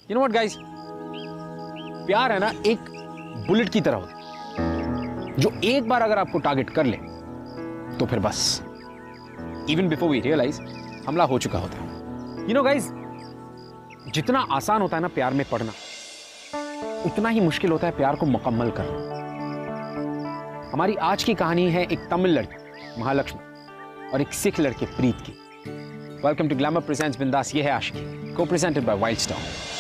You know what guys? प्यार है ना एक बुलेट की तरह होता है, जो एक बार अगर आपको टारगेट कर ले तो फिर बस इवन बिफोर वी रियलाइज हमला हो चुका होता है। You know guys, जितना आसान होता है ना प्यार में पड़ना, उतना ही मुश्किल होता है प्यार को मुकम्मल करना। हमारी आज की कहानी है एक तमिल लड़की महालक्ष्मी और एक सिख लड़के प्रीत की। वेलकम टू ग्लैमर प्रेजेंट्स बिंदास, ये है आशिकी, को प्रेजेंटेड बाय वाइल्ड स्टार।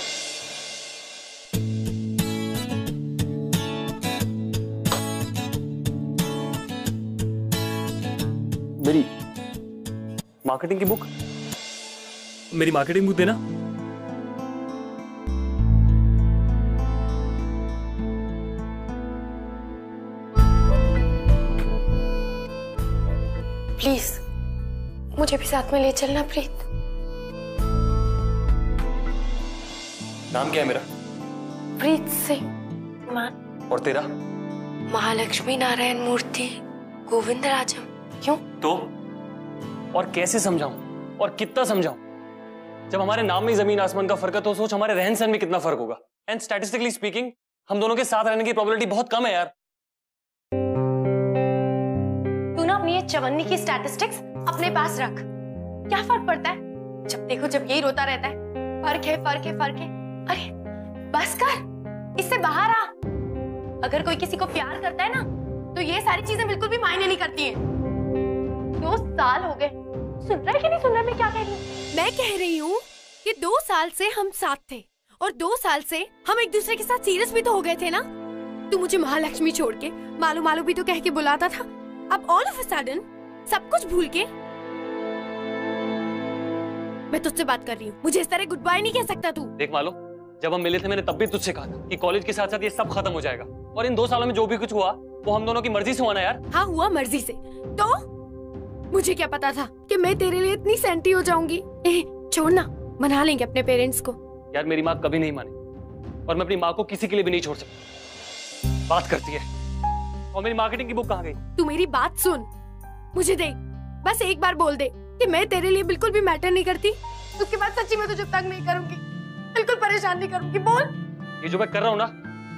मेरी मार्केटिंग की बुक, मेरी मार्केटिंग बुक देना। प्लीज मुझे भी साथ में ले चलना प्रीत। नाम क्या है मेरा? प्रीत सिंह। और तेरा? महालक्ष्मी नारायण मूर्ति गोविंद राजम। क्यों? तो और कैसे समझाऊं और कितना समझाऊं? जब हमारे नाम में जमीन आसमान का फर्क है तो सोच हमारे रहन सहन में कितना फर्क होगा। एंड स्टैटिस्टिकली स्पीकिंग हम दोनों के साथ रहने की प्रोबेबिलिटी बहुत कम है यार। तू ना अपनी ये चवन्नी की स्टैटिस्टिक्स अपने पास रख। क्या फर्क पड़ता है? जब देखो जब यही रोता रहता है, फर्क है फर्क है फर्क है। अरे बस कर, इससे बाहर आ। अगर कोई किसी को प्यार करता है ना तो ये सारी चीजें बिल्कुल भी मायने नहीं करती हैं। 2 साल हो गए, सुन रहा है कि नहीं सुन रहा है मैं क्या कह रही हूँ? मैं कह रही हूँ कि 2 साल से हम साथ थे और 2 साल से हम एक दूसरे के साथ सीरियस भी तो हो गए थे ना। तू मुझे महालक्ष्मी छोड़ के मालू मालू भी तो कह के बुलाता था, अब ऑल ऑफ अ सडन सब कुछ भूल के। मैं तुझसे बात कर रही हूँ, मुझे इस तरह गुड बाय नहीं कह सकता तू। देख मालो, जब हम मिले थे मैंने तब भी तुझसे कहा था कि कॉलेज के साथ साथ ये सब खत्म हो जाएगा, और इन 2 सालों में जो भी कुछ हुआ वो हम दोनों की मर्जी से हुआ ना यार। हाँ हुआ मर्जी से, तो मुझे क्या पता था कि मैं तेरे लिए इतनी सेंटी हो जाऊंगी। छोड़ ना, मना लेंगे अपने पेरेंट्स को। यार मेरी माँ कभी नहीं मानी और मैं अपनी माँ को किसी के लिए भी नहीं छोड़ सकता। बात करती है। और मेरी मार्केटिंग की बुक कहाँ गई? तू मेरी बात सुन, मुझे देख, बस एक बार बोल दे कि मैं तेरे लिए बिल्कुल भी मैटर नहीं करती। उसके बाद सच्ची में तुझे तंग नहीं करूंगी, बिल्कुल परेशान नहीं करूंगी। बोल। ये जो मैं कर रहा हूँ ना,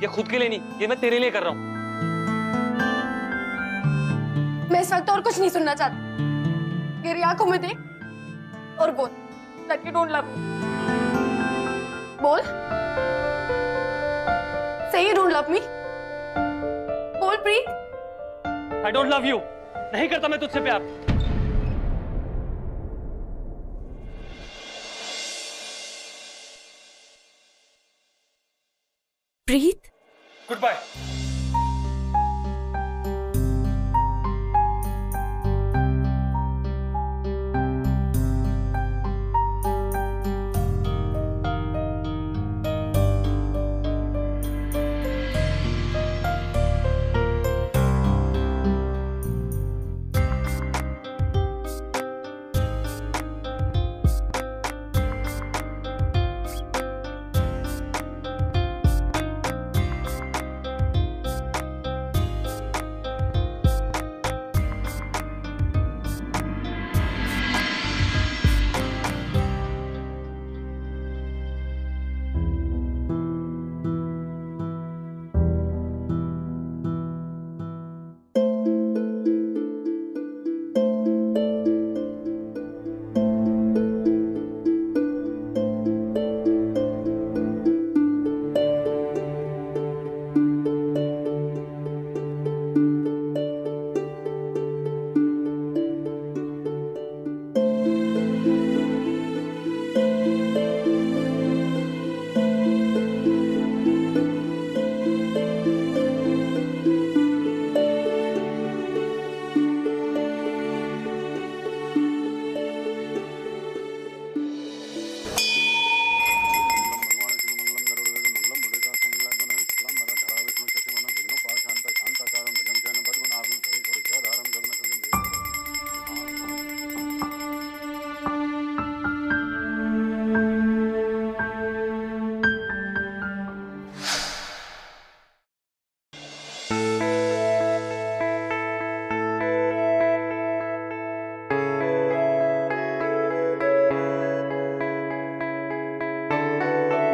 ये खुद के लिए नहीं, ये मैं तेरे लिए कर रहा हूँ। मैं इस वक्त और कुछ नहीं सुनना चाहती। मेरी आंखों में देख और बोल that you don't love me। बोल, say you don't love me। बोल प्रीत। I don't love you। नहीं करता मैं तुझसे प्यार। प्रीत, गुड बाय।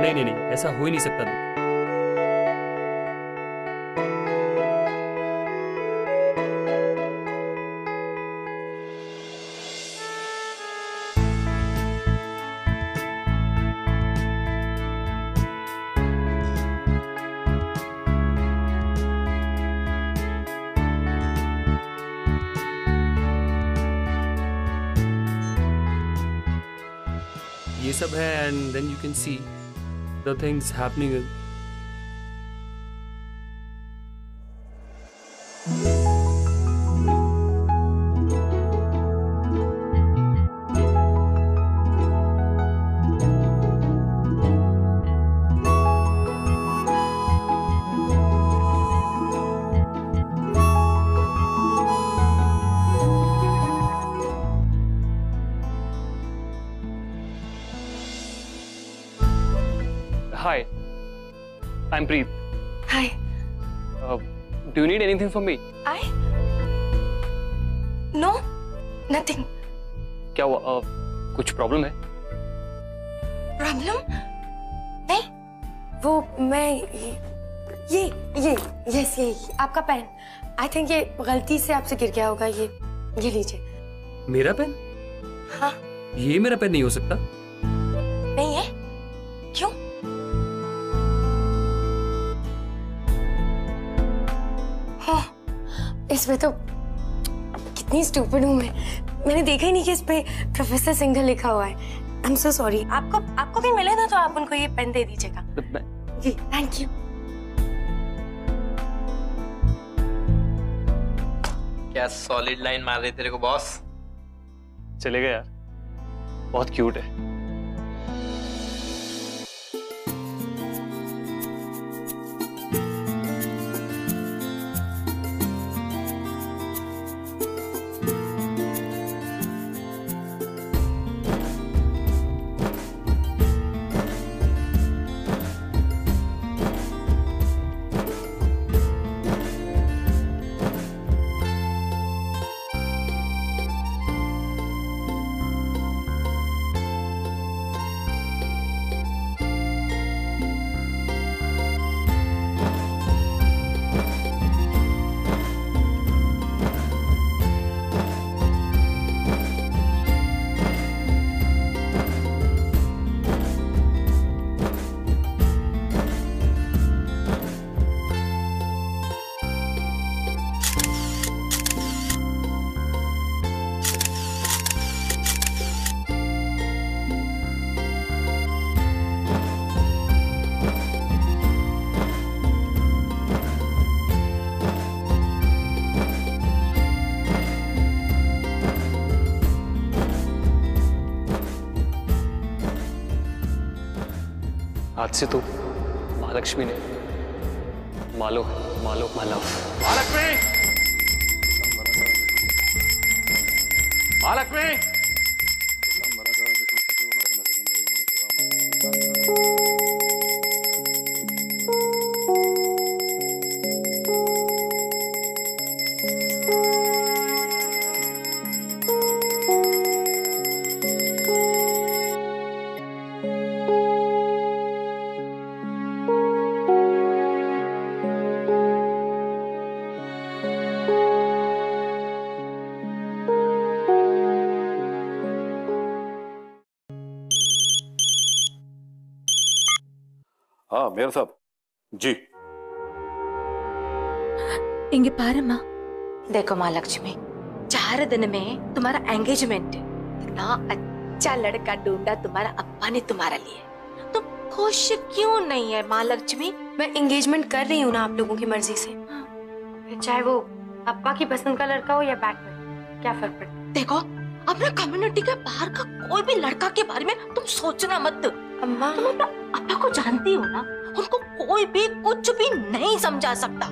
नहीं नहीं नहीं, ऐसा हो ही नहीं सकता। ये सब है and then you can see the things happening. Hi, I'm Preet. Hi. Do you need anything from me? No, nothing. क्या हुआ? कुछ प्रॉब्लम है? प्रॉब्लम? नहीं, वो मैं ये यस ये आपका पेन। आई थिंक ये गलती से आपसे गिर गया होगा। ये लीजिए। मेरा पेन? हाँ। ये मेरा पेन नहीं हो सकता। नहीं है? क्यों? इसमें तो कितनी स्टूपिड हूँ मैंने देखा ही नहीं कि इस पे प्रोफेसर सिंघल लिखा हुआ है। I am so sorry. आपको भी मिले ना तो आप उनको ये पेन दे दीजिएगा। जी थैंक यू। क्या सॉलिड लाइन मार रहे तेरे को बॉस। चलेगा यार, बहुत क्यूट है। आज से तो महालक्ष्मी ने मालो मालो मालव। महालक्ष्मी, महालक्ष्मी, हाँ मेयर साहब जी। इंगे पारम्मा, देखो महालक्ष्मी, 4 दिन में तुम्हारा एंगेजमेंट है। इतना अच्छा लड़का ढूंढा तुम्हारा अप्पा ने तुम्हारे लिए, तुम खुश क्यों नहीं है महालक्ष्मी? मैं एंगेजमेंट कर रही हूँ ना आप लोगों की मर्जी से। फिर चाहे वो अप्पा की पसंद का लड़का हो या बैटमैन, क्या फर्क पड़ता है? देखो, अपने कम्युनिटी के बाहर का कोई भी लड़का के बारे में तुम सोचना मत। अम्मा, तुम अपना अप्पा को जानती हो ना, उनको कोई भी कुछ भी नहीं समझा सकता।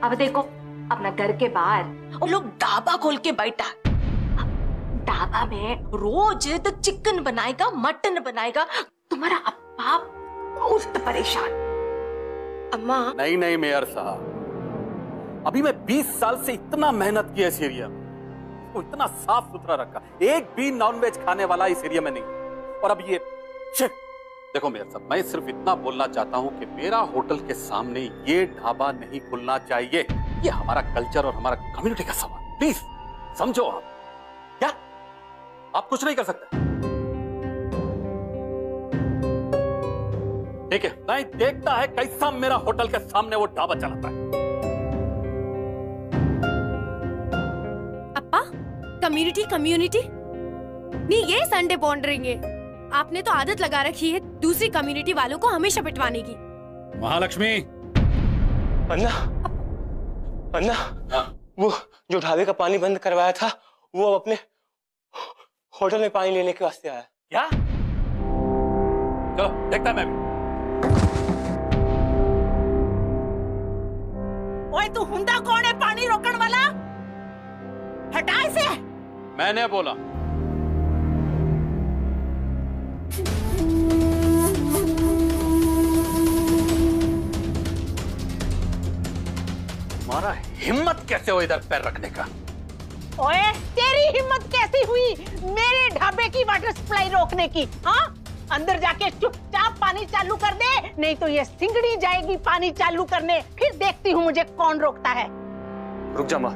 अब देखो, अपना घर के बाहर वो लोग ढाबा खोल के बैठा। ढाबा में रोज तो चिकन बनाएगा, मटन बनाएगा। तुम्हारा अप्पा बहुत परेशान। अम्मा। नहीं नहीं मेयर साहब, अभी मैं 20 साल से इतना मेहनत किया इस एरिया में, तो इतना साफ सुथरा रखा, एक भी नॉनवेज खाने वाला इस एरिया में नहीं। और अब ये देखो मेयर साहब, मैं सिर्फ इतना बोलना चाहता हूं कि मेरा होटल के सामने ये ढाबा नहीं खुलना चाहिए। ये हमारा कल्चर और हमारा कम्युनिटी का सवाल, प्लीज समझो आप। क्या आप कुछ नहीं कर सकते? ठीक है, नहीं देखता है कैसा मेरा होटल के सामने वो ढाबा चलाता है। अप्पा, कम्युनिटी कम्युनिटी नहीं, ये संडे बॉन्डरिंग है। आपने तो आदत लगा रखी है दूसरी कम्युनिटी वालों को हमेशा पिटवाने की। महालक्ष्मी, अन्ना, अन्ना, वो जो ढाबे का पानी बंद करवाया था, वो अब अपने होटल में पानी लेने के वास्ते आया। क्या? चलो देखता है मैं भी। ओए तू हुंदा कौन है पानी रोकण वाला? हटा इसे। मैंने बोला। तुम्हारा हिम्मत कैसे हो इधर पैर रखने का? ओए तेरी हिम्मत कैसी हुई मेरे ढाबे की वाटर सप्लाई रोकने की? हाँ, अंदर जाके चुपचाप पानी चालू कर दे, नहीं तो ये सिंगड़ी जाएगी पानी चालू करने। फिर देखती हूँ मुझे कौन रोकता है। रुक जा माँ।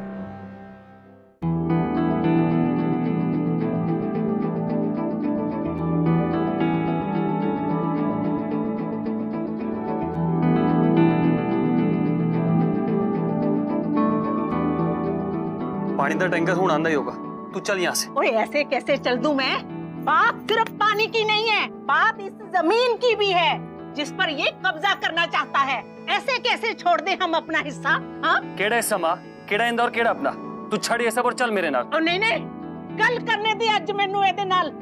पानी का टैंकर हूं आंदा ही होगा, तू चल यहाँ से। ओए ऐसे कैसे चल दूं मैं? बात सिर्फ पानी की नहीं है, बात इस जमीन की भी है जिस पर ये कब्जा करना चाहता है। ऐसे कैसे छोड़ दे हम अपना हिस्सा? हाँ, केड़ा हिस्सा माँ? केड़ा इंदा और केड़ा अपना? तू छड़ ये सब और चल मेरे नाल। और नहीं नहीं, कल करने दे अज मैनू एदे नाल।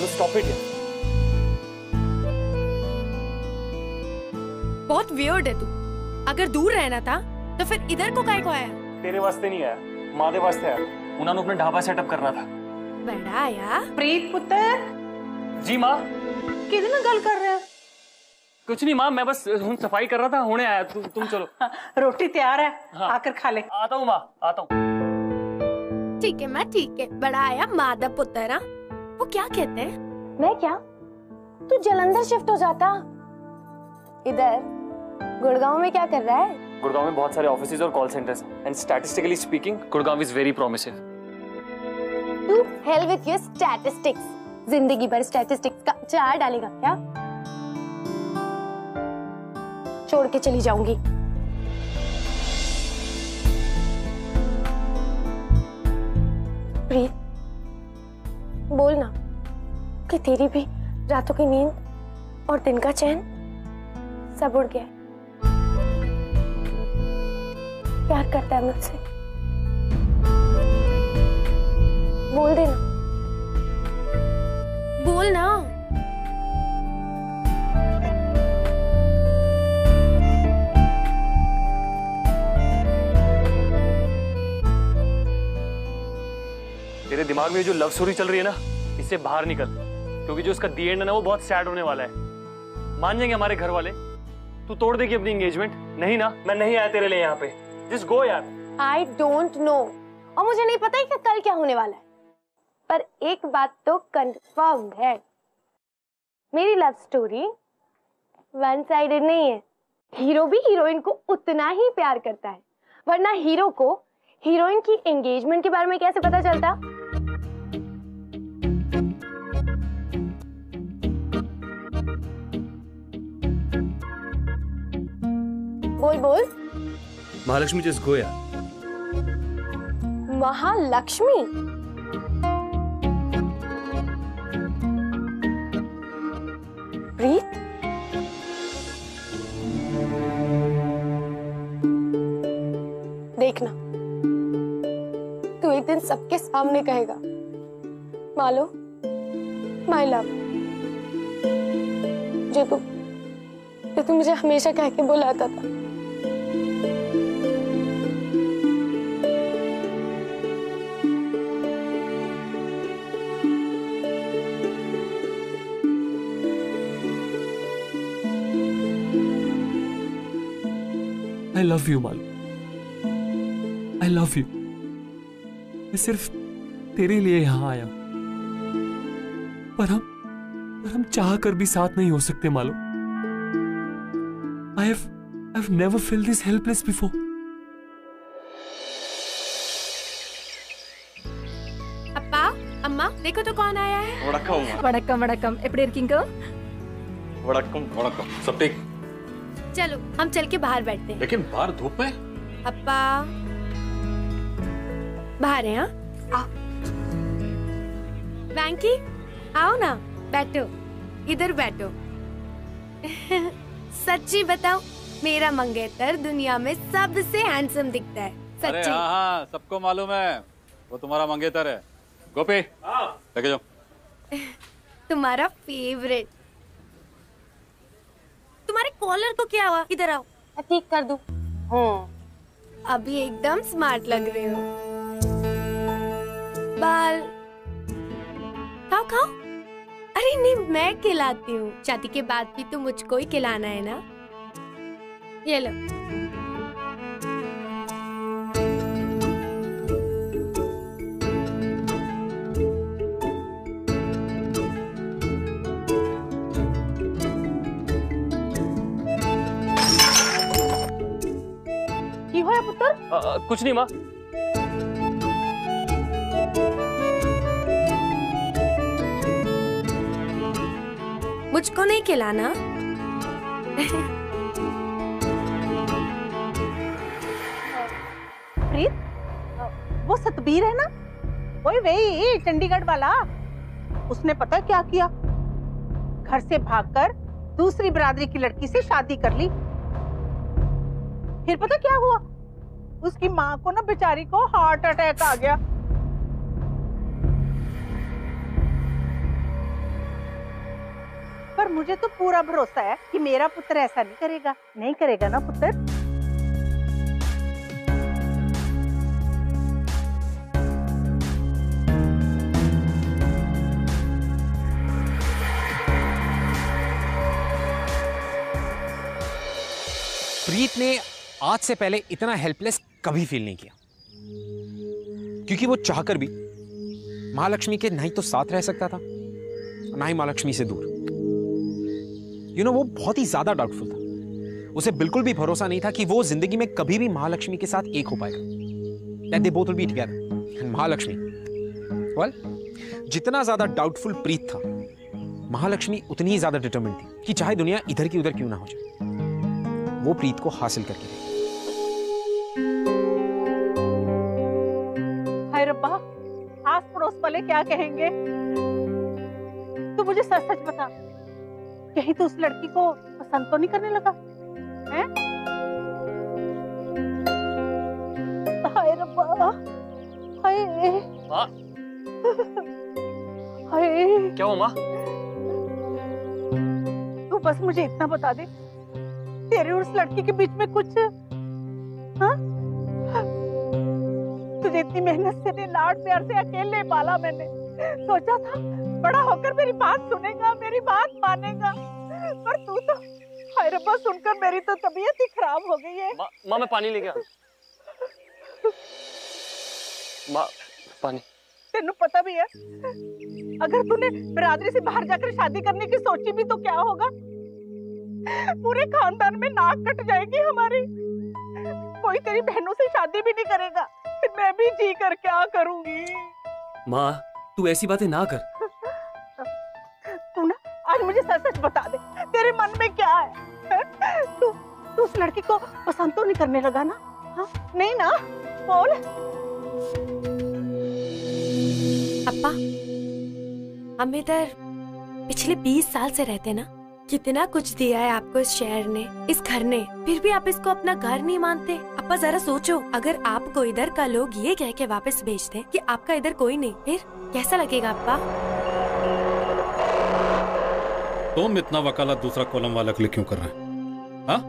Stop it. बहुत वियर्ड है तू। अगर दूर रहना था तो फिर इधर को काहे को आया? तेरे वास्ते नहीं आया, माँ दे वास्ते आया। उन्होंने अपने ढाबा सेटअप करना था। बड़ा आया। प्रीत पुत्र जी माँ। किदे नाल गल कर रहे हो? कुछ नहीं माँ, मैं बस सफाई कर रहा था, होने आया। तुम चलो। रोटी तैयार है, हाँ। आकर खा ले। आता हूँ माँ, आता हूँ। ठीक है माँ, ठीक है। बड़ा आया मादा पुत्र। हाँ, वो क्या कहते हैं? मैं क्या? तू जलंधर शिफ्ट हो जाता। इधर गुड़गांव में क्या कर रहा है? गुड़गांव में बहुत सारे ऑफिसेज और कॉल सेंटर्स हैं, and statistically speaking Gurgaon is very permissive. To hell with your statistics. जिंदगी भर स्टैटिस्टिक्स का चार डालेगा क्या? छोड़ के चली जाऊंगी। प्रीत, बोल ना कि तेरी भी रातों की नींद और दिन का चैन सब उड़ गया। प्यार करता है मुझसे, बोल देना। बोल ना। तेरे दिमाग में जो लव स्टोरी चल रही है ना, इससे बाहर निकल, क्योंकि जो इसका दी एंड है ना, वो बहुत सैड होने वाला है। मान जाएंगे हमारे घर वाले। तू तोड़ देगी अपनी एंगेजमेंट? नहीं ना, मैं नहीं आया तेरे लिए यहाँ पे। जस्ट गो यार। आई डोंट नो, और मुझे नहीं पता है कि कल क्या होने वाला है, पर एक बात तो कंफर्म है, मेरी लव स्टोरी वन साइडेड नहीं है। हीरो भी हीरोइन को उतना ही प्यार करता है, वरना हीरो को हीरोइन की एंगेजमेंट के बारे में कैसे पता चलता? बोल बोल। महालक्ष्मी जस्ट गो यार। महालक्ष्मी? प्रीत, देखना तू एक दिन सबके सामने कहेगा, मालो माय लव, जो तू मुझे हमेशा कह के बुलाता था। I love you Malu, I love you। मैं सिर्फ तेरे लिए यहां आया, पर हम चाह कर भी साथ नहीं हो सकते Malu. I've never felt this helpless before। अप्पा, अम्मा, देखो तो कौन आया है। वणक्कम वणक्कम एपड़ी इरुकींगो? वड़क्कम। सब ठीक? चलो हम चल के बाहर बैठते हैं। लेकिन बाहर धूप में? अप्पा बाहर है। हाँ, वैंकी आओ ना, बैठो, इधर बैठो। सच्ची बताओ, मेरा मंगेतर दुनिया में सबसे हैंडसम दिखता है। अरे सच्ची। हाँ, सबको मालूम है, वो तुम्हारा मंगेतर है। गोपी, लेके जाओ। तुम्हारा फेवरेट। तुम्हारे कॉलर को क्या हुआ? इधर आओ, ठीक कर दूं। अभी एकदम स्मार्ट लग रहे हो। बाल खाओ खाओ। अरे नहीं, मैं खिलाती हूँ। शादी के बाद भी तो मुझको ही खिलाना है ना। ये लो। की होया पुत्र? कुछ नहीं माँ। मुझको नहीं खिलाना। प्रीत, वो सतबीर है ना, वही चंडीगढ़ वाला। उसने पता क्या किया? घर से भागकर दूसरी बिरादरी की लड़की से शादी कर ली। फिर पता क्या हुआ? उसकी माँ को ना बेचारी को हार्ट अटैक आ गया। पर मुझे तो पूरा भरोसा है कि मेरा पुत्र ऐसा नहीं करेगा। नहीं करेगा ना पुत्र? प्रीत ने आज से पहले इतना हेल्पलेस कभी फील नहीं किया, क्योंकि वो चाहकर भी महालक्ष्मी के ना ही तो साथ रह सकता था, ना ही महालक्ष्मी से दूर। वो बहुत ही ज्यादा डाउटफुल था। उसे बिल्कुल भी भरोसा नहीं था कि वो जिंदगी में कभी भी महालक्ष्मी के साथ एक हो पाएगा। That they both will be together. And Mahalakshmi, well, जितना ज्यादा डाउटफुल प्रीत था, महालक्ष्मी उतनी ही ज्यादा डिटरमिन्ड थी कि चाहे दुनिया इधर की उधर क्यों ना हो जाए, वो प्रीत को हासिल करके रही। हाय रब्बा, आस पड़ोस वाले क्या कहेंगे? तू मुझे सच सच बता, कहीं तो उस लड़की को पसंद तो नहीं करने लगा हैं? हाय रब्बा, हाय माँ, हाय। क्या हुआ माँ? तू बस मुझे इतना बता दे, तेरे और उस लड़की के बीच में कुछ? हाँ? तुझे इतनी मेहनत से, लाड प्यार से अकेले पाला मैंने। सोचा था बड़ा होकर मेरी बात सुनेगा, मेरी बात मानेगा, पर तू तो, हाय रब्बा, सुनकर मेरी तो तबीयत ही खराब हो गई है। माँ मैं पानी लेके आ। माँ पानी। तेनू पता भी है, अगर तूने बिरादरी से बाहर जाकर शादी करने की सोची भी तो क्या होगा? पूरे खानदान में नाक कट जाएगी हमारी। कोई तेरी बहनों से शादी भी नहीं करेगा, फिर मैं भी जी कर क्या करूंगी? माँ तू ऐसी बातें ना कर। तू ना आज मुझे सच सच बता दे, तेरे मन में क्या है? तू उस लड़की को पसंद तो नहीं करने लगा ना? हाँ नहीं ना? बोल। अप्पा, हम इधर पिछले 20 साल से रहते ना। कितना कुछ दिया है आपको इस शहर ने, इस घर ने, फिर भी आप इसको अपना घर नहीं मानते। अप्पा जरा सोचो, अगर आपको इधर का लोग ये कह के वापस भेज दें कि आपका इधर कोई नहीं, फिर कैसा लगेगा अप्पा? तुम इतना वकालत दूसरा कॉलम वाला के लिए क्यों कर रहे हैं? हाँ?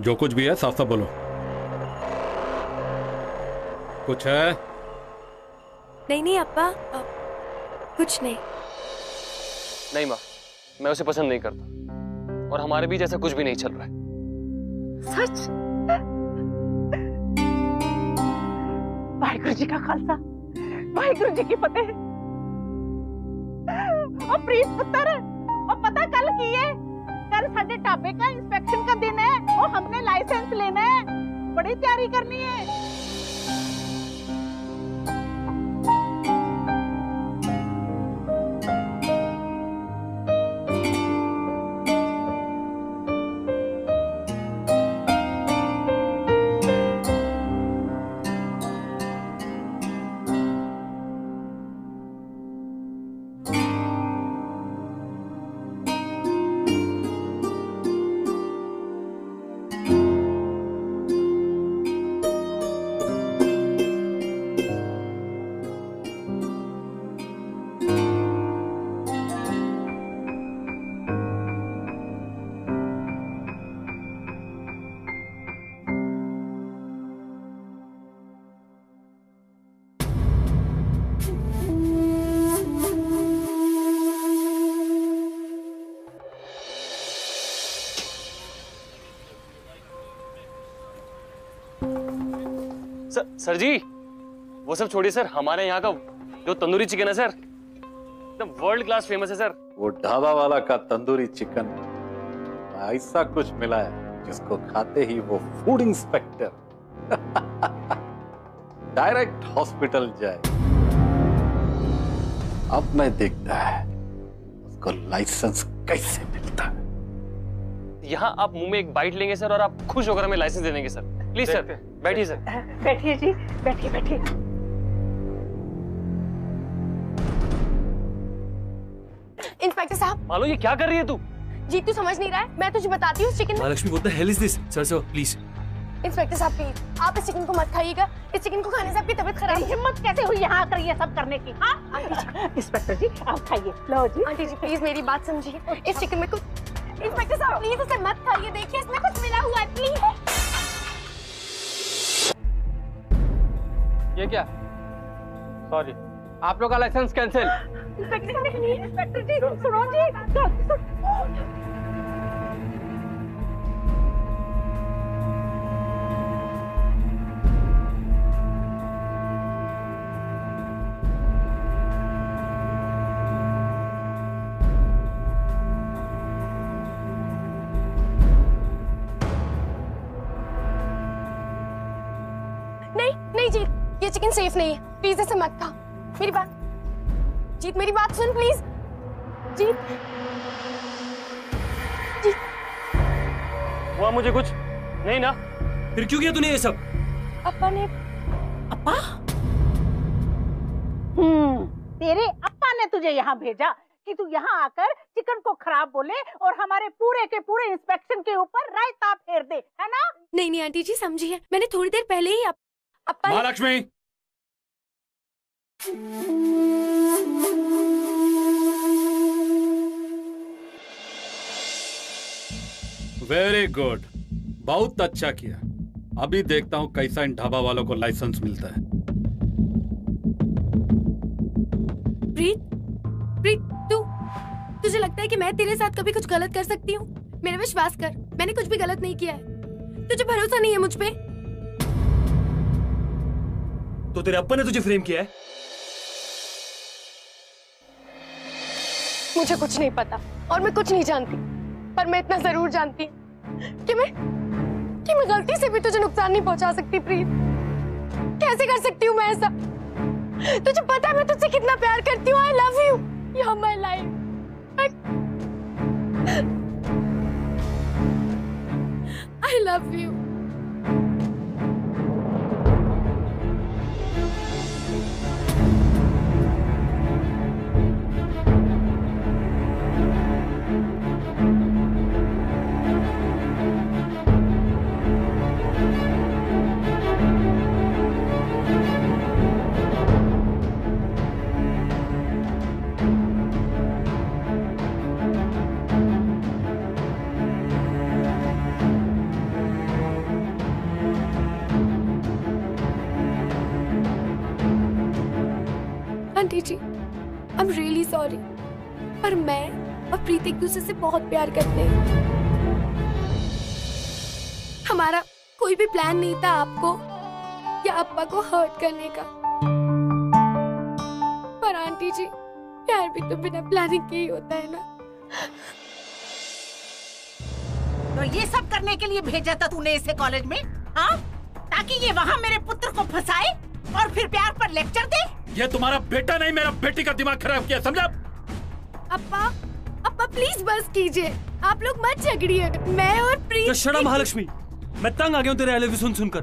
जो कुछ भी है साफ साफ बोलो। कुछ है? नहीं अप्पा, कुछ नहीं। नहीं माँ, मैं उसे पसंद नहीं करता और हमारे बीच ऐसा कुछ भी नहीं चल रहा है। सच? वाहिगुरु जी का खालसा, वाहिगुरु जी की फतेह। और प्रीत पुत्र, और पता कल की है, कल साडे ढाबे का इंस्पेक्शन का दिन है और हमने लाइसेंस लेना है, बड़ी तैयारी करनी है। सर जी, वो सब छोड़िए सर, हमारे यहाँ का जो तंदूरी चिकन है सर, एकदम वर्ल्ड क्लास फेमस है सर। वो ढाबा वाला का तंदूरी चिकन ऐसा कुछ मिला है जिसको खाते ही वो फूड इंस्पेक्टर डायरेक्ट हॉस्पिटल जाए। अब मैं देखता है उसको लाइसेंस कैसे मिलता है। यहाँ आप मुंह में एक बाइट लेंगे सर और आप खुश होकर हमें लाइसेंस दे देंगे सर। प्लीज सर, बैठिए सर। बैठिए जी, बैठिए बैठिए। इंस्पेक्टर साहब। मालो ये क्या कर रही है तू? जी तू समझ नहीं रहा है, मैं तुझे बताती हूँ। Chicken Mahalakshmi, what the hell is this? Sir please. Inspector साहब प्लीज, आप इस चिकन को मत खाइएगा। इस चिकन को खाने से आपकी तबीयत खराब। हिम्मत कैसे हुई यहाँ आकर ये सब करने की? हाँ इंस्पेक्टर जी आप खाइए। लो जी। आंटी जी प्लीज मेरी बात समझिए, इस चिकन में कुछ। इंस्पेक्टर साहब प्लीज इसे मत खाइए, देखिए इसमें कुछ मिला हुआ है, प्लीज। ये क्या? सॉरी, आप लोग का लाइसेंस कैंसिल। इंस्पेक्टर जी सुनो जी। नहीं जीत, ये चिकन सेफ नहीं है, प्लीज इसे मत खा। मेरी बात जीत, मेरी बात सुन प्लीज। जीत जीत। हुआ मुझे कुछ नहीं ना? फिर क्यों किया तूने ये सब? अप्पा ने। अप्पा? तेरे अप्पा ने तुझे यहाँ भेजा कि तू यहाँ आकर चिकन को खराब बोले और हमारे पूरे के पूरे इंस्पेक्शन के ऊपर रायता फेर दे, है ना? नहीं आंटी जी समझिए, मैंने थोड़ी देर पहले ही अप्पा। महालक्ष्मी, वेरी गुड, बहुत अच्छा किया। अभी देखता हूं कैसा इन ढाबा वालों को लाइसेंस मिलता है। प्रीत, तुझे लगता है कि मैं तेरे साथ कभी कुछ गलत कर सकती हूँ? मेरा विश्वास कर, मैंने कुछ भी गलत नहीं किया है। तुझे भरोसा नहीं है मुझ पे? तो तेरे अप्पा ने तुझे फ्रेम किया है? मुझे कुछ नहीं पता और मैं कुछ नहीं जानती, पर मैं इतना जरूर जानती हूँ कि मैं गलती से भी तुझे नुकसान नहीं पहुंचा सकती। प्रीत, कैसे कर सकती हूँ मैं ऐसा? तुझे पता है मैं तुझसे कितना प्यार करती हूँ। I love you, you are my life. I love you. Aunty ji, I'm really sorry, पर मैं और प्रीति एक दूसरे से बहुत प्यार करते हैं। हमारा कोई भी प्लान नहीं था आपको या अप्पा को हर्ट करने का। पर आंटी जी, प्यार भी तो बिना प्लानिंग के ही होता है ना। तो ये सब करने के लिए भेजा था तूने इसे कॉलेज में, हाँ? ताकि ये वहाँ मेरे पुत्र को फंसाए और फिर प्यार पर लेक्चर दे? ये तुम्हारा बेटा नहीं, मेरा बेटी का दिमाग खराब किया, समझा? अप्पा प्लीज बस कीजिए, आप लोग मत झगड़िए। मैं और प्रीति। शट अप महालक्ष्मी, मैं तंग आ गया हूँ तेरे आई लव यू सुनकर।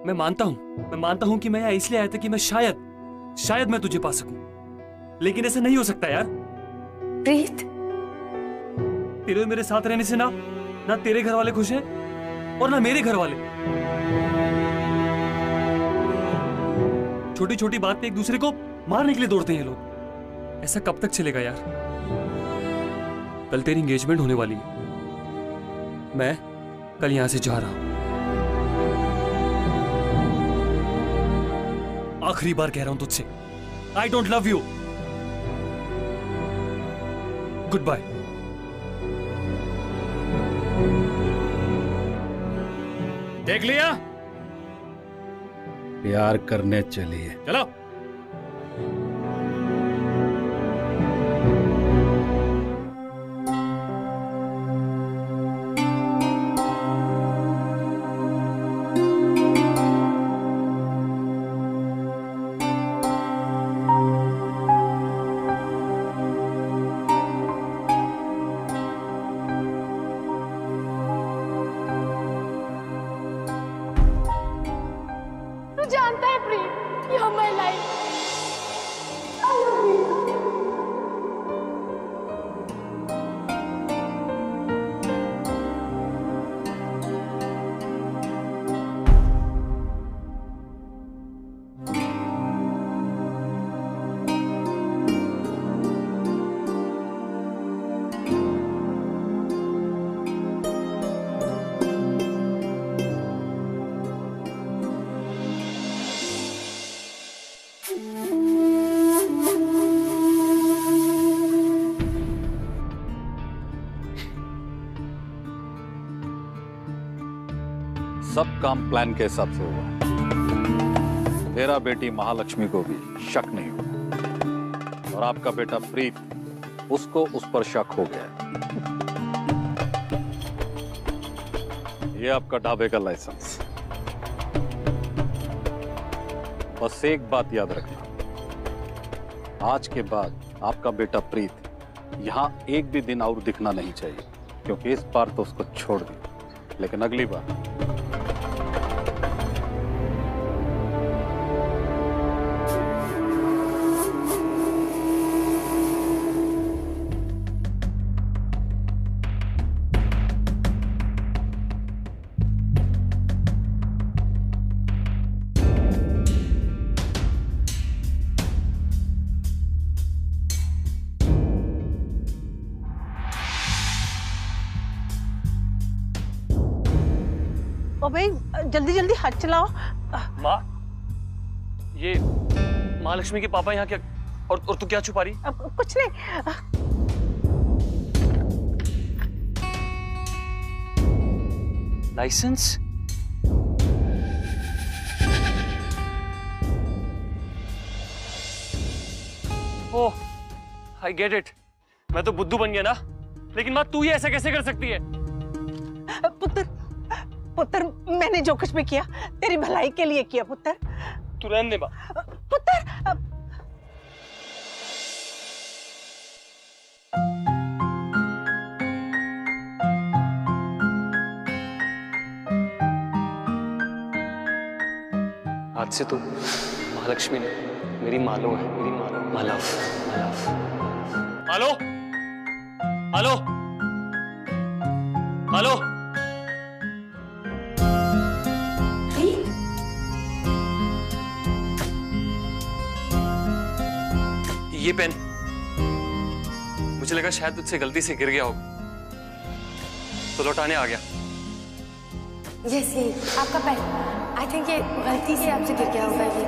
मैं मानता हूँ कि मैं यहाँ इसलिए आया था कि मैं शायद मैं तुझे पा सकूं, लेकिन ऐसा नहीं हो सकता यार। प्रीत, तेरे मेरे साथ रहने से ना तेरे घर वाले खुश हैं और ना मेरे घर वाले। छोटी छोटी बात पे एक दूसरे को मारने के लिए दौड़ते हैं लोग। ऐसा कब तक चलेगा यार? कल तेरी एंगेजमेंट होने वाली है, मैं कल यहां से जा रहा हूं। आखिरी बार कह रहा हूं तुझसे, I don't love you. Goodbye. देख लिया? प्यार करने चलिए, चलो। तू जानता है प्रीत, you're my life. I love you. सब काम प्लान के हिसाब से हुआ। तेरा बेटी महालक्ष्मी को भी शक नहीं हुआ और आपका बेटा प्रीत, उसको उस पर शक हो गया। ये आपका ढाबे का लाइसेंस। बस एक बात याद रखना, आज के बाद आपका बेटा प्रीत यहां एक भी दिन और दिखना नहीं चाहिए, क्योंकि इस बार तो उसको छोड़ दी, लेकिन अगली बार भाई जल्दी जल्दी हाथ चलाओ। माँ, ये महालक्ष्मी के पापा यहाँ क्या और तू क्या छुपा रही? कुछ नहीं। Licence? Oh, I get it. मैं तो बुद्धू बन गया ना, लेकिन माँ तू ये ऐसा कैसे कर सकती है? पुत्र, मैंने जो कुछ भी किया तेरी भलाई के लिए किया पुत्र। तू रहने दे माँ। पुत्र, आज से तू महालक्ष्मी ने मेरी मालो है, मेरी मालो। मालव, मालो, मालो, मालो। ये पेन मुझे लगा शायद तुझसे गलती से गिर गया होगा, तो लौटाने आ गया। यस, ये आपका पेन। आई थिंक ये गलती से आपसे गिर गया होगा ये।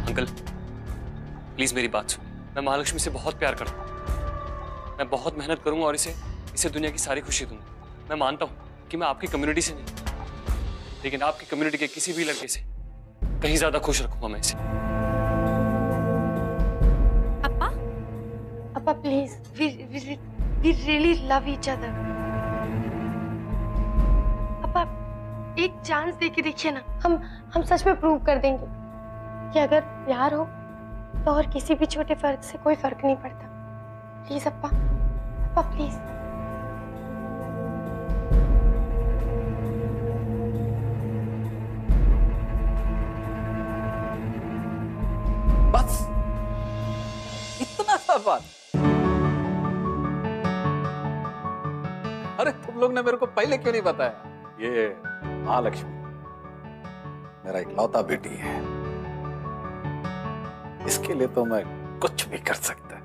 अंकल प्लीज मेरी बात सुन। मैं महालक्ष्मी से बहुत प्यार करता हूँ। मैं बहुत मेहनत करूंगा और इसे दुनिया की सारी खुशी दूंगा। मैं मानता हूँ कि मैं आपकी कम्युनिटी से नहीं, लेकिन आपकी कम्युनिटी के किसी भी लड़के से कहीं ज्यादा खुश रखूंगा मैं इसे। अप्पा, अप्पा please, we really love each other. अप्पा एक चांस दे के देखिए ना, हम सच में प्रूव कर देंगे कि अगर प्यार हो तो और किसी भी छोटे फर्क से कोई फर्क नहीं पड़ता। प्लीज अप्पा, अप्पा प्लीज। बस इतना सा बात। अरे तुम लोग ने मेरे को पहले क्यों नहीं बताया? ये महालक्ष्मी मेरा इकलौता बेटी है, इसके लिए तो मैं कुछ भी कर सकता।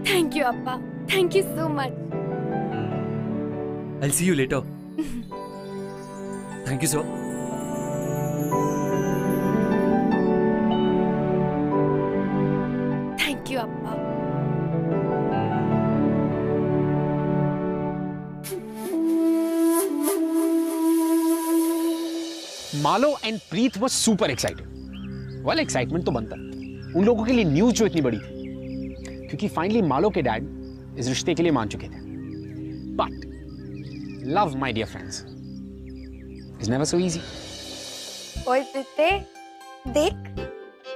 थैंक यू अप्पा, thank you so much. I'll see you later. Thank you sir. Thank you अप्पा। Malo and Preet was super excited. Well, excitement तो बनता उन लोगों के लिए न्यूज जो इतनी बड़ी थी, क्योंकि फाइनली मालो के डैड इस रिश्ते के लिए मान चुके थे। But love, my dear friends, is never so easy. ओए प्रीते, देख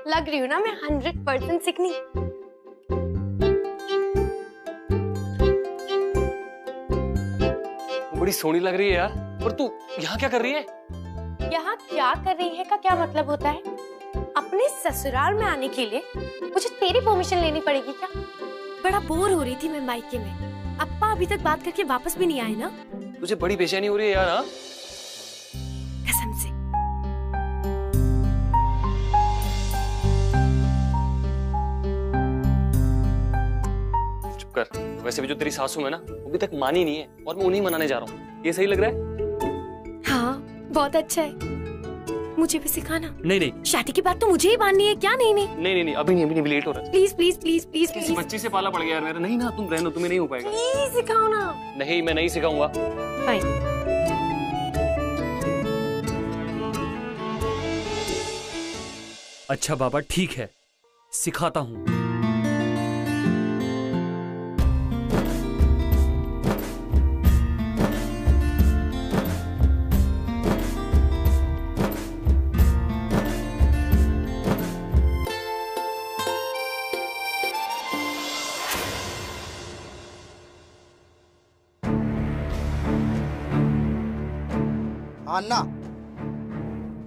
लग रही हूँ ना मैं 100% सिकनी। बड़ी सोहनी लग रही है यार, पर तू यहाँ क्या कर रही है? यहाँ क्या कर रही है का क्या मतलब होता है? अपने ससुराल में आने के लिए मुझे तेरी परमिशन लेनी पड़ेगी क्या? बड़ा बोर हो रही थी मैं मायके में। अप्पा अभी तक बात करके वापस भी नहीं आए ना। तुझे बड़ी बेचैनी हो रही है यार। हाँ, कसम से। चुप कर। वैसे भी जो तेरी सासू है ना, वो अभी तक मानी नहीं है और मैं उन्हीं मनाने जा रहा हूँ। ये सही लग रहा है? हाँ, बहुत अच्छा है। मुझे भी सिखाना। नहीं नहीं, शादी की बात तो मुझे ही माननी है क्या? नहीं नहीं नहीं नहीं, अभी नहीं, लेट हो रहा है। प्लीज प्लीज प्लीज प्लीज किसी बच्ची से पाला पड़ गया यार मेरा। नहीं ना, तुम रहना, तुम्हें नहीं हो पाएगा। प्लीज सिखाओ ना। नहीं, मैं नहीं सिखाऊंगा। फाइन। अच्छा बाबा, ठीक है, सिखाता हूँ। अन्ना,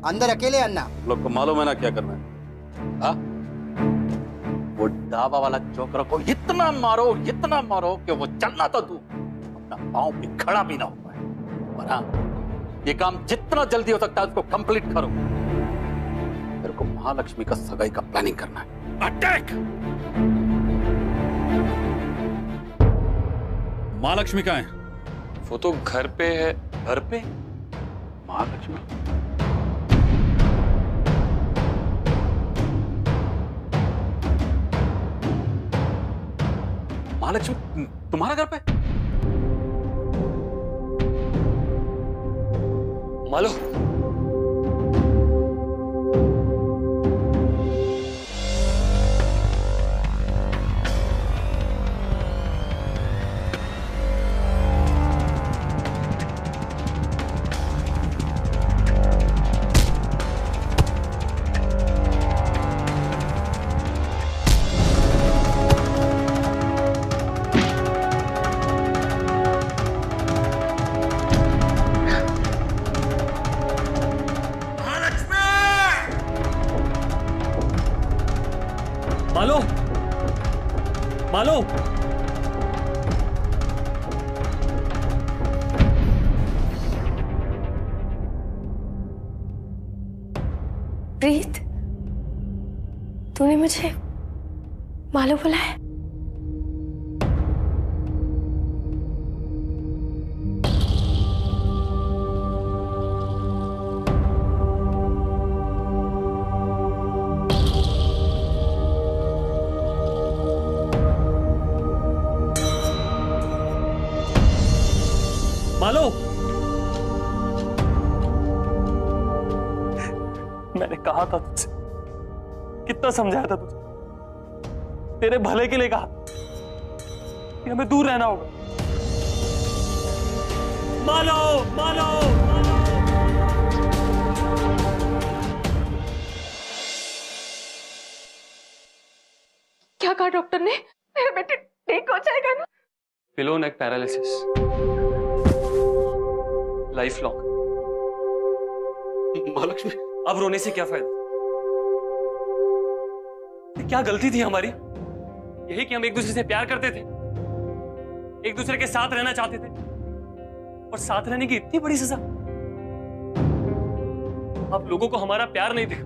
अंदर अकेले अन्ना। लोग को मालूम है ना क्या करना है? हाँ? वो दावा वाला जोकर को इतना मारो कि वो चलना तो तू अपना पांव पे खड़ा भी ना हो पाए। और हाँ, ये काम जितना जल्दी हो सकता है उसको कंप्लीट करो। तेरे को महालक्ष्मी का सगाई का प्लानिंग करना है। अटैक! महालक्ष्मी कहाँ है? वो तो घर पे है। घर पे? महालक्ष्मी? महालक्ष्मी तुम्हारा घर पे? मालो, मालो, मालो, प्रीत, तूने मुझे मालो बुलाया? मालो, मैंने कहा था तुझसे, कितना समझाया था तुझे, तेरे भले के लिए कहा कि हमें दूर रहना होगा। मालो, मालो, क्या कहा डॉक्टर ने? मेरा बेटे ठीक हो जाएगा ना? पिलो नेक पैरालिसिस, लाइफ लॉन्ग। महालक्ष्मी, अब रोने से क्या फायदा? क्या गलती थी हमारी? यही कि हम एक दूसरे से प्यार करते थे, एक दूसरे के साथ रहना चाहते थे, और साथ रहने की इतनी बड़ी सजा। आप लोगों को हमारा प्यार नहीं दिखा,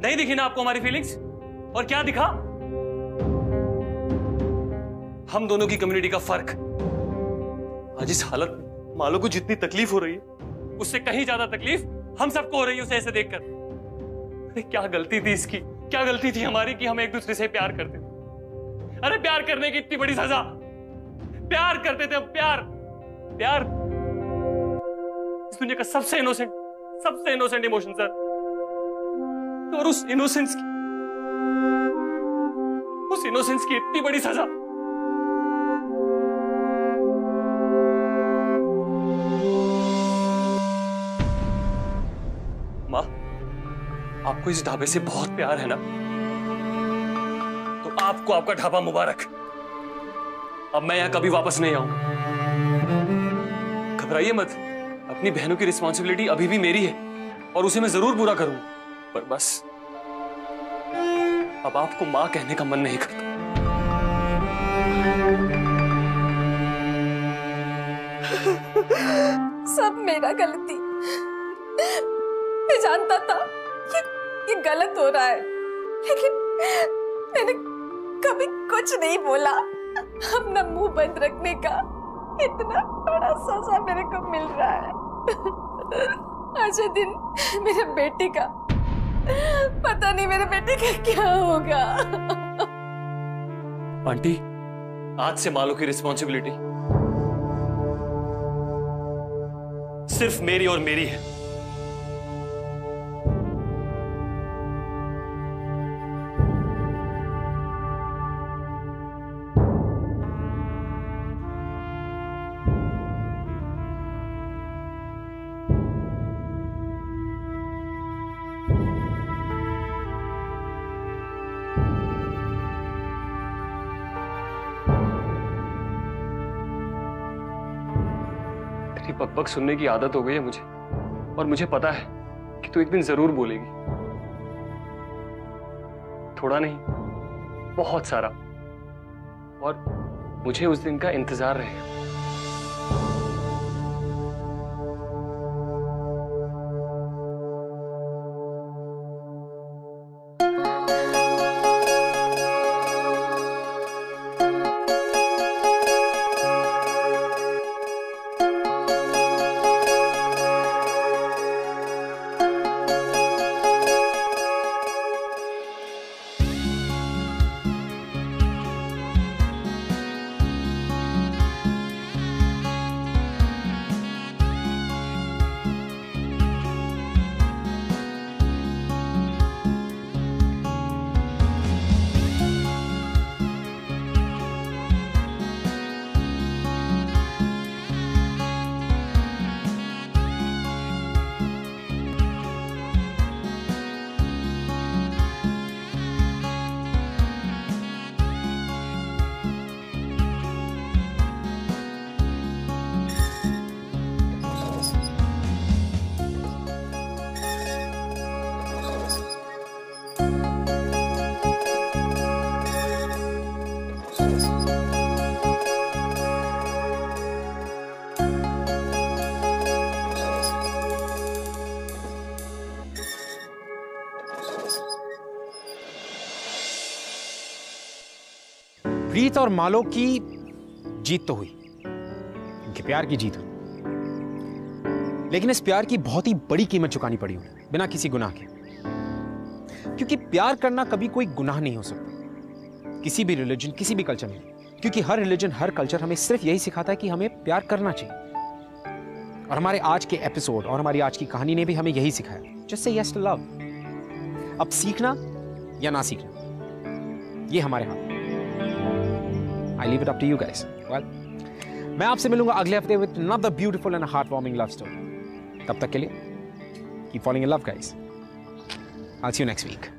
नहीं दिखी ना आपको हमारी फीलिंग्स? और क्या दिखा? हम दोनों की कम्युनिटी का फर्क। आज इस हालत में मालो को जितनी तकलीफ हो रही है, उससे कहीं ज्यादा तकलीफ हम सबको हो रही है उसे ऐसे देखकर। अरे क्या गलती थी इसकी, क्या गलती थी हमारी कि हम एक दूसरे से प्यार करते थे? अरे प्यार करने की इतनी बड़ी सजा। प्यार करते थे, प्यार, प्यार इस दुनिया का सबसे इनोसेंट इमोशन सर। और उस इनोसेंस की इतनी बड़ी सजा। माँ, आपको इस ढाबे से बहुत प्यार है ना? तो आपको आपका ढाबा मुबारक। अब मैं यहां कभी वापस नहीं आऊंगा। घबराइए मत, अपनी बहनों की रिस्पॉन्सिबिलिटी अभी भी मेरी है और उसे मैं जरूर पूरा करूंगा। पर बस अब आपको मां कहने का मन नहीं करता। सब मेरा गलती। मैं जानता था ये गलत हो रहा है, लेकिन मैंने कभी कुछ नहीं बोला। अपना मुंह बंद रखने का इतना बड़ा सजा मेरे को मिल रहा है। आज ये दिन मेरे बेटे का, पता नहीं मेरे बेटे का क्या होगा। आंटी, आज से मालो की रिस्पॉन्सिबिलिटी सिर्फ मेरी और मेरी है। तेरी बकबक सुनने की आदत हो गई है मुझे, और मुझे पता है कि तू एक दिन जरूर बोलेगी। थोड़ा नहीं, बहुत सारा, और मुझे उस दिन का इंतजार रहेगा। प्रीत और मालो की जीत तो हुई, उनके प्यार की जीत हुई, लेकिन इस प्यार की बहुत ही बड़ी कीमत चुकानी पड़ी उन्हें, बिना किसी गुनाह के। क्योंकि प्यार करना कभी कोई गुनाह नहीं हो सकता, किसी भी रिलीजन, किसी भी कल्चर में। क्योंकि हर रिलीजन, हर कल्चर हमें सिर्फ यही सिखाता है कि हमें प्यार करना चाहिए। और हमारे आज के एपिसोड और हमारी आज की कहानी ने भी हमें यही सिखाया, just say yes to love. अब सीखना या ना सीखना, ये हमारे हाथ। I leave it up to you guys. Well, मैं आपसे मिलूंगा अगले हफ्ते with another beautiful and heartwarming love story. तब तक के लिए keep falling in love, guys. I'll see you next week.